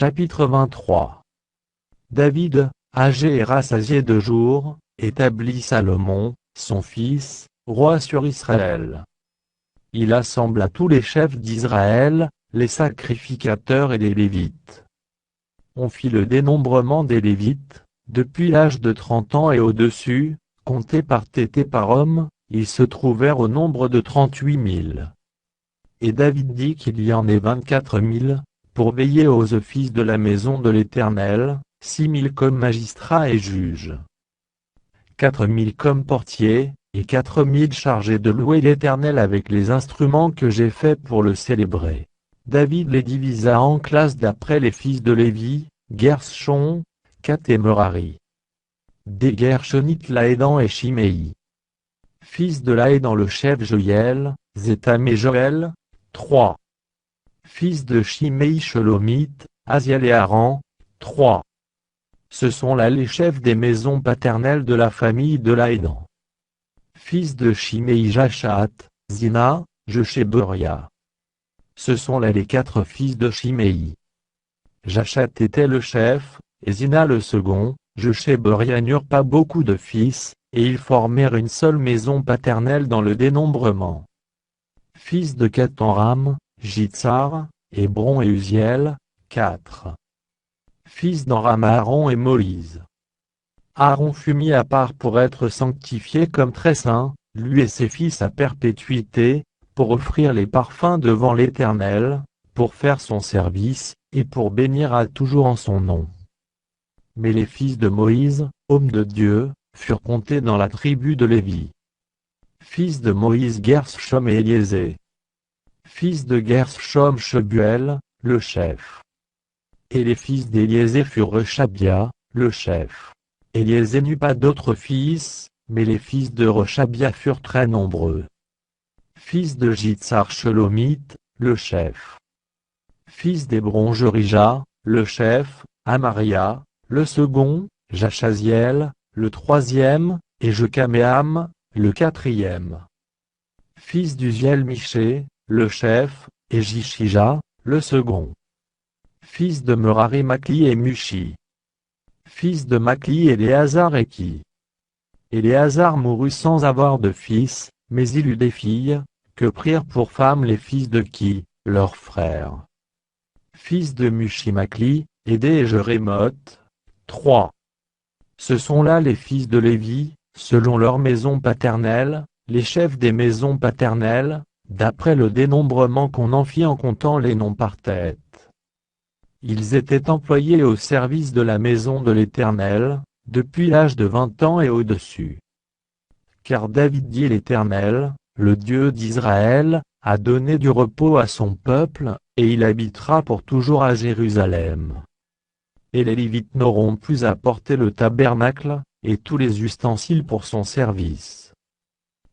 Chapitre 23. David, âgé et rassasié de jours, établit Salomon, son fils, roi sur Israël. Il assembla tous les chefs d'Israël, les sacrificateurs et les Lévites. On fit le dénombrement des Lévites, depuis l'âge de 30 ans et au-dessus, comptés par tête et par homme, ils se trouvèrent au nombre de 38 000. Et David dit qu'il y en ait 24 000, pour veiller aux offices de la maison de l'Éternel, 6 000 comme magistrats et juges. 4 000 comme portiers, et 4 000 chargés de louer l'Éternel avec les instruments que j'ai faits pour le célébrer. David les divisa en classes d'après les fils de Lévi, Gershon, Quat et Merari. Des Gershonites Laédan et Shimei. Fils de Laédan le chef Joël, Zétham et Joël, 3. Fils de Shimei Shelomite, Aziel et Haran, 3. Ce sont là les chefs des maisons paternelles de la famille de Laédan. Fils de Shimei Jachat, Zina, Jecheberia. Ce sont là les 4 fils de Shimei. Jachat était le chef, et Zina le second, Jecheberia n'eurent pas beaucoup de fils, et ils formèrent une seule maison paternelle dans le dénombrement. Fils de Kathanram, Jitsar, Hébron et Uziel, 4. Fils d'Amram Aaron et Moïse. Aaron fut mis à part pour être sanctifié comme très saint, lui et ses fils à perpétuité, pour offrir les parfums devant l'Éternel, pour faire son service, et pour bénir à toujours en son nom. Mais les fils de Moïse, homme de Dieu, furent comptés dans la tribu de Lévi. Fils de Moïse Gershom et Éliézer. Fils de Gershom Shebuel, le chef. Et les fils d'Éliézer furent Rechabia, le chef. Éliézer n'eut pas d'autres fils, mais les fils de Rechabia furent très nombreux. Fils de Jitsar Shelomite, le chef. Fils d'Hébron Jorija, le chef, Amaria, le second, Jachaziel, le troisième, et Jekaméam, le quatrième. Fils d'Uziel Miché, le chef, et Jishija, le second. Fils de Merari Makli et Mushi. Fils de Makli Éléazar et Ki. Éléazar mourut sans avoir de fils, mais il eut des filles, que prirent pour femmes les fils de Ki, leurs frères. Fils de Mushi Makli, Édé et Jérémoth, 3. Ce sont là les fils de Lévi, selon leur maison paternelle, les chefs des maisons paternelles, d'après le dénombrement qu'on en fit en comptant les noms par tête. Ils étaient employés au service de la maison de l'Éternel, depuis l'âge de 20 ans et au-dessus. Car David dit l'Éternel, le Dieu d'Israël, a donné du repos à son peuple, et il habitera pour toujours à Jérusalem. Et les Lévites n'auront plus à porter le tabernacle, et tous les ustensiles pour son service.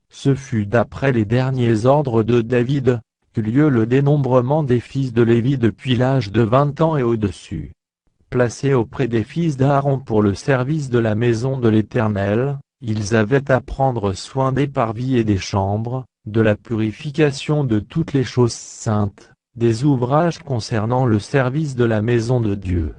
Ce fut d'après les derniers ordres de David, qu'eut lieu le dénombrement des fils de Lévi depuis l'âge de 20 ans et au-dessus. Placés auprès des fils d'Aaron pour le service de la maison de l'Éternel, ils avaient à prendre soin des parvis et des chambres, de la purification de toutes les choses saintes, des ouvrages concernant le service de la maison de Dieu.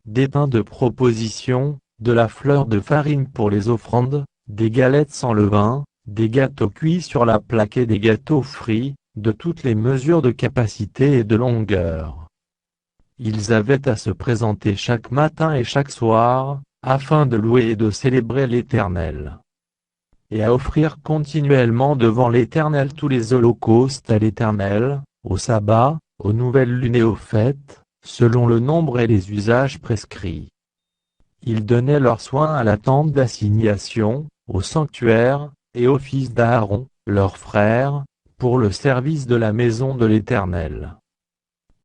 Des pains de proposition, de la fleur de farine pour les offrandes, des galettes sans levain, des gâteaux cuits sur la plaque et des gâteaux frits, de toutes les mesures de capacité et de longueur. Ils avaient à se présenter chaque matin et chaque soir, afin de louer et de célébrer l'Éternel. Et à offrir continuellement devant l'Éternel tous les holocaustes à l'Éternel, au sabbat, aux nouvelles lunes et aux fêtes, selon le nombre et les usages prescrits. Ils donnaient leur soin à la tente d'assignation, au sanctuaire, et aux fils d'Aaron, leurs frères, pour le service de la maison de l'Éternel.